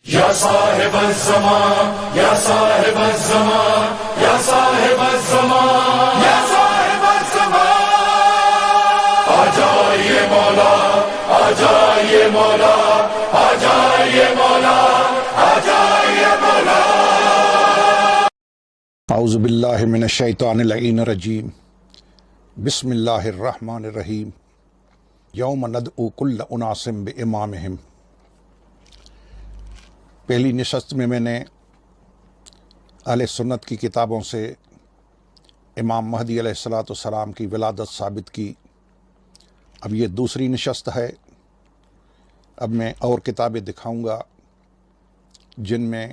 یا صاحب الزمان یا صاحب الزمان یا صاحب الزمان یا صاحب الزمان آ جائیے مولا آ جائیے مولا آ جائیے مولا آ جائیے مولا اعوذ باللہ من الشیطان اللعین الرجیم بسم اللہ الرحمن الرحیم یوم ندعو کل اناس بامامہم۔ پہلی نشست میں نے اہل سنت کی کتابوں سے امام مہدی علیہ السلام کی ولادت ثابت کی۔ اب یہ دوسری نشست ہے۔ اب میں اور کتابیں دکھاؤں گا جن میں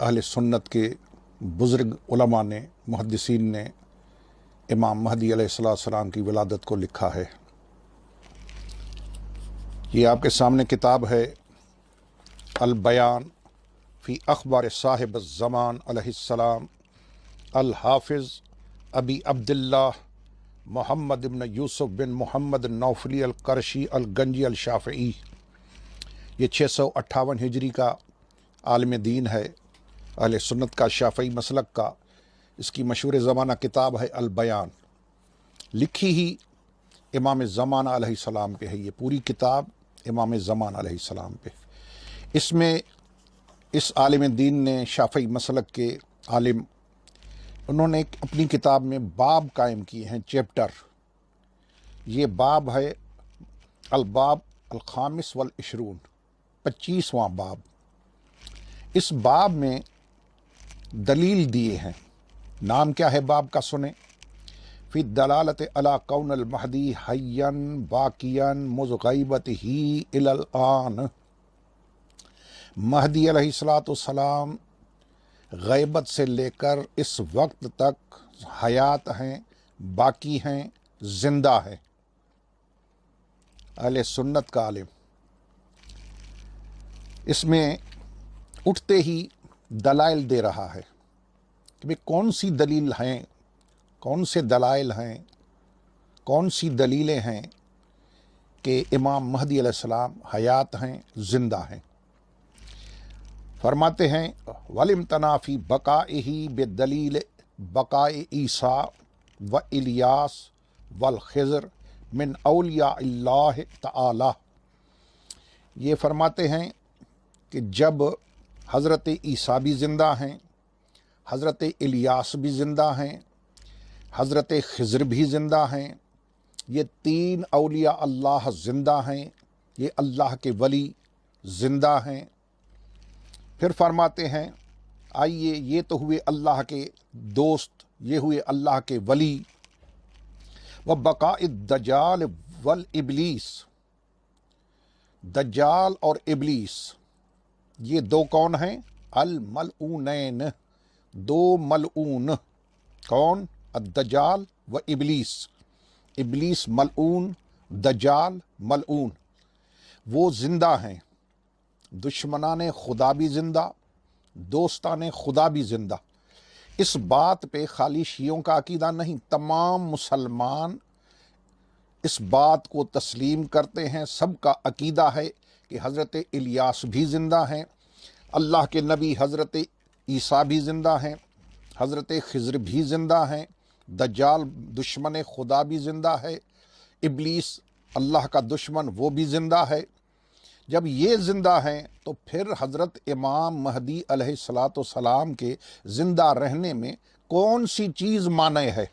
اہل سنت کے بزرگ علماء نے، محدثین نے امام مہدی علیہ السلام کی ولادت کو لکھا ہے۔ یہ آپ کے سامنے کتاب ہے البیان فی اخبار صاحب الزمان علیہ السلام الحافظ ابی عبداللہ محمد بن یوسف بن محمد نوفلی القرشی الگنجی الشافعی۔ یہ 658 ہجری کا عالم دین ہے، اہل سنت کا، شافعی مسلک کا۔ اس کی مشہور زمانہ کتاب ہے البیان، لکھی ہی امام زمانہ علیہ السلام پہ ہے۔ یہ پوری کتاب امام زمانہ علیہ السلام پہ۔ اس میں اس عالم دین نے، شافعی مسلک کے عالم، انہوں نے اپنی کتاب میں باب قائم کیے ہیں، چیپٹر۔ یہ باب ہے الباب الخامس والعشرون، 25واں باب۔ اس باب میں دلیل دیے ہیں۔ نام کیا ہے باب کا؟ سنیں۔ فی الدلالۃ علی کون المہدی حیا باقیا مذ غیبتہ الی الآن۔ مہدی علیہ السلام غیبت سے لے کر اس وقت تک حیات ہیں، باقی ہیں، زندہ ہیں۔ اہل سنت کا عالم اس میں اٹھتے ہی دلائل دے رہا ہے کہ بھئی کون سی دلیل ہیں، کون سے دلائل ہیں، کون سی دلیلیں ہیں کہ امام مہدی علیہ السلام حیات ہیں، زندہ ہیں۔ فرماتے ہیں وَلِمْتَنَا فِي بَقَائِهِ بِدَلِيلِ بَقَائِ عیسیٰ وَإِلیاس وَالْخضر من اولیاء اللہ تعالی۔ یہ فرماتے ہیں کہ جب حضرت عیسیٰ بھی زندہ ہیں، حضرت الیاس بھی زندہ ہیں، حضرت خضر بھی زندہ ہیں، یہ 3 اولیاء اللہ زندہ ہیں، یہ اللہ کے ولی زندہ ہیں۔ پھر فرماتے ہیں آئیے، یہ تو ہوئے اللہ کے دوست، یہ ہوئے اللہ کے ولی۔ وَبَقَاءِ الدَّجَّالِ وَالْإِبْلِيسِ، دجال اور ابلیس یہ 2 کون ہیں؟ الملعونین، 2 ملعون۔ کون؟ الدجال و ابلیس۔ ابلیس ملعون، دجال ملعون۔ وہ زندہ ہیں، دشمنان خدا بھی زندہ، دوستان خدا بھی زندہ۔ اس بات پہ خالی شیعوں کا عقیدہ نہیں، تمام مسلمان اس بات کو تسلیم کرتے ہیں۔ سب کا عقیدہ ہے کہ حضرت الیاس بھی زندہ ہیں، اللہ کے نبی حضرت عیسیٰ بھی زندہ ہیں، حضرت خضر بھی زندہ ہیں، دجال دشمن خدا بھی زندہ ہے، ابلیس اللہ کا دشمن وہ بھی زندہ ہے۔ جب یہ زندہ ہیں تو پھر حضرت امام مہدی علیہ السلام کے زندہ رہنے میں کون سی چیز مانع ہے؟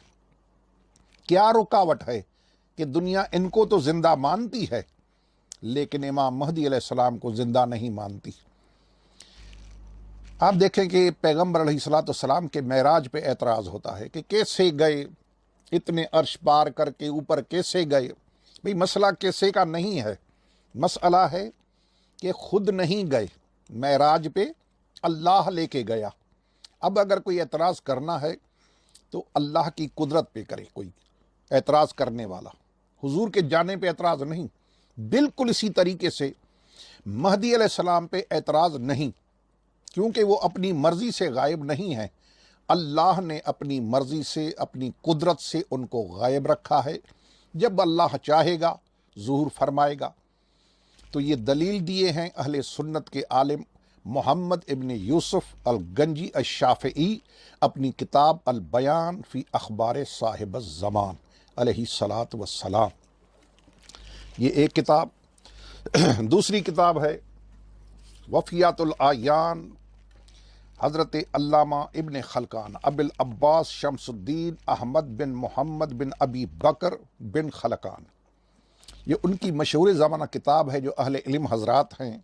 کیا رکاوٹ ہے کہ دنیا ان کو تو زندہ مانتی ہے لیکن امام مہدی علیہ السلام کو زندہ نہیں مانتی؟ آپ دیکھیں کہ پیغمبر علیہ السلام کے معراج پہ اعتراض ہوتا ہے کہ کیسے گئے، اتنے عرش پار کر کے اوپر کیسے گئے؟ بھئی مسئلہ کیسے کا نہیں ہے، مسئلہ ہے کہ خود نہیں گئے معراج پہ، اللہ لے کے گیا۔ اب اگر کوئی اعتراض کرنا ہے تو اللہ کی قدرت پہ کرے کوئی اعتراض کرنے والا، حضور کے جانے پہ اعتراض نہیں۔ بالکل اسی طریقے سے مہدی علیہ السلام پہ اعتراض نہیں، کیونکہ وہ اپنی مرضی سے غائب نہیں ہیں، اللہ نے اپنی مرضی سے، اپنی قدرت سے ان کو غائب رکھا ہے۔ جب اللہ چاہے گا ظہور فرمائے گا۔ تو یہ دلیل دیے ہیں اہل سنت کے عالم محمد ابن یوسف الگنجی الشافعی اپنی کتاب البیان فی اخبار صاحب الزمان علیہ الصلاۃ والسلام، یہ ایک کتاب۔ دوسری کتاب ہے وفیات الاعیان حضرت علامہ ابن خلکان ابو العباس شمس الدین احمد بن محمد بن ابی بکر بن خلکان، یہ ان کی مشہور زمانہ کتاب ہے۔ جو اہل علم حضرات ہیں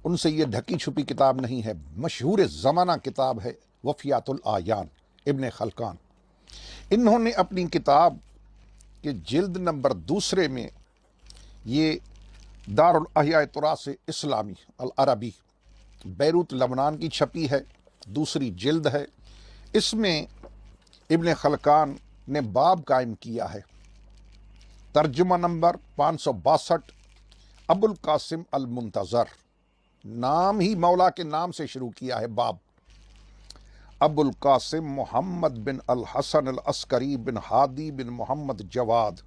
ان سے یہ ڈھکی چھپی کتاب نہیں ہے، مشہور زمانہ کتاب ہے وفیات الاعیان ابن خلکان۔ انہوں نے اپنی کتاب کے جلد نمبر 2 میں یہ دار الاحیاء تراث اسلامی العربی بیروت لبنان کی چھپی ہے، دوسری جلد ہے۔ اس میں ابن خلکان نے باب قائم کیا ہے، ترجمہ نمبر 562، ابو القاسم المنتظر، نام ہی مولا کے نام سے شروع کیا ہے باب، ابو القاسم محمد بن الحسن العسکری بن ہادی بن محمد جواد،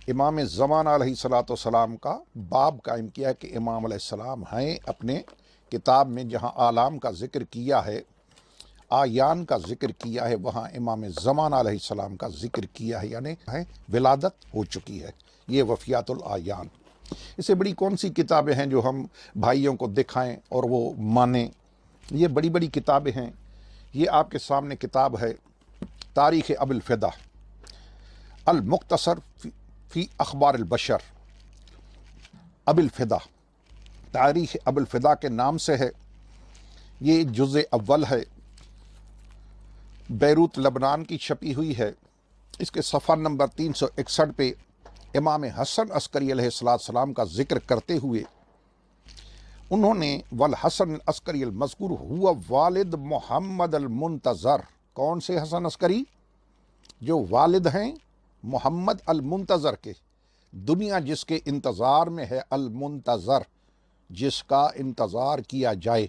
امام زمانہ علیہ الصلاۃ والسلام کا باب قائم کیا ہے کہ امام علیہ السلام ہیں۔ اپنے کتاب میں جہاں اعلام کا ذکر کیا ہے، آیان کا ذکر کیا ہے، وہاں امام زمانہ علیہ السلام کا ذکر کیا ہے، یعنی ولادت ہو چکی ہے۔ یہ وفیات الاعیان، اس سے بڑی کون سی کتابیں ہیں جو ہم بھائیوں کو دکھائیں اور وہ مانیں؟ یہ بڑی بڑی کتابیں ہیں۔ یہ آپ کے سامنے کتاب ہے تاریخ ابو الفدا المختصر فی اخبار البشر، ابو الفدا، تاریخ ابو الفدا کے نام سے ہے۔ یہ جزء اول ہے، بیروت لبنان کی چھپی ہوئی ہے۔ اس کے صفحہ نمبر 361 پہ امام حسن عسکری علیہ السلام کا ذکر کرتے ہوئے انہوں نے والحسن العسکری المذکور ہوا والد محمد المنتظر، کون سے حسن عسکری؟ جو والد ہیں محمد المنتظر کے، دنیا جس کے انتظار میں ہے، المنتظر جس کا انتظار کیا جائے۔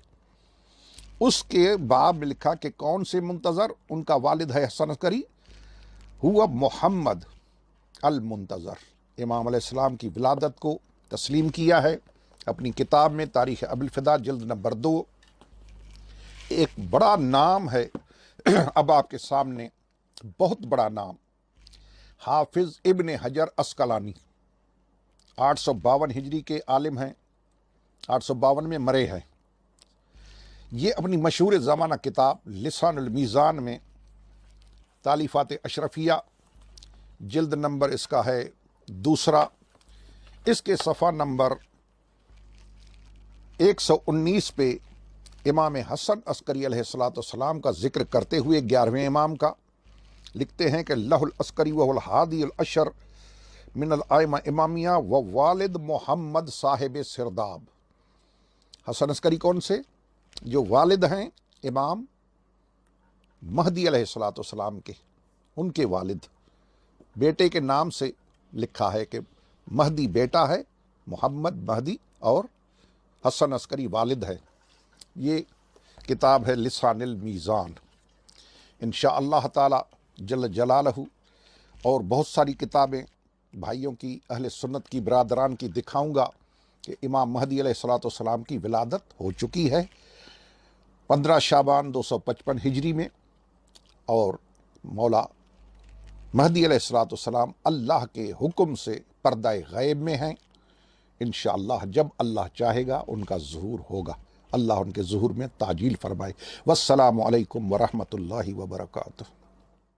اس کے باب میں لکھا کہ کون سے منتظر؟ ان کا والد ہے حسن عسکری، ہوا محمد المنتظر۔ امام علیہ السلام کی ولادت کو تسلیم کیا ہے اپنی کتاب میں تاریخ ابو الفدا جلد نمبر 2۔ ایک بڑا نام ہے اب آپ کے سامنے، بہت بڑا نام، حافظ ابن حجر عسقلانی، 852 ہجری کے عالم ہیں، 852 میں مرے ہیں۔ یہ اپنی مشہور زمانہ کتاب لسان المیزان میں تالیفات اشرفیہ جلد نمبر اس کا ہے 2، اس کے صفحہ نمبر 119 پہ امام حسن عسکری علیہ السلام کا ذکر کرتے ہوئے 11ویں امام کا لکھتے ہیں کہ لہ العسکری و الحادی العشر من الائمہ امامیہ و والد محمد صاحب سرداب۔ حسن عسکری کون سے؟ جو والد ہیں امام مہدی علیہ السلام کے، ان کے والد، بیٹے کے نام سے لکھا ہے کہ مہدی بیٹا ہے، محمد مہدی، اور حسن عسکری والد ہے۔ یہ کتاب ہے لسان المیزان۔ انشاءاللہ تعالی جل جلالہ اور بہت ساری کتابیں بھائیوں کی، اہل سنت کی، برادران کی دکھاؤں گا کہ امام مہدی علیہ السلام کی ولادت ہو چکی ہے 15 شعبان 255 ہجری میں، اور مولا مہدی علیہ السلام اللہ کے حکم سے پردہ غیب میں ہیں۔ انشاءاللہ جب اللہ چاہے گا ان کا ظہور ہوگا، اللہ ان کے ظہور میں تعجیل فرمائے۔ والسلام علیکم ورحمۃ اللہ وبرکاتہ۔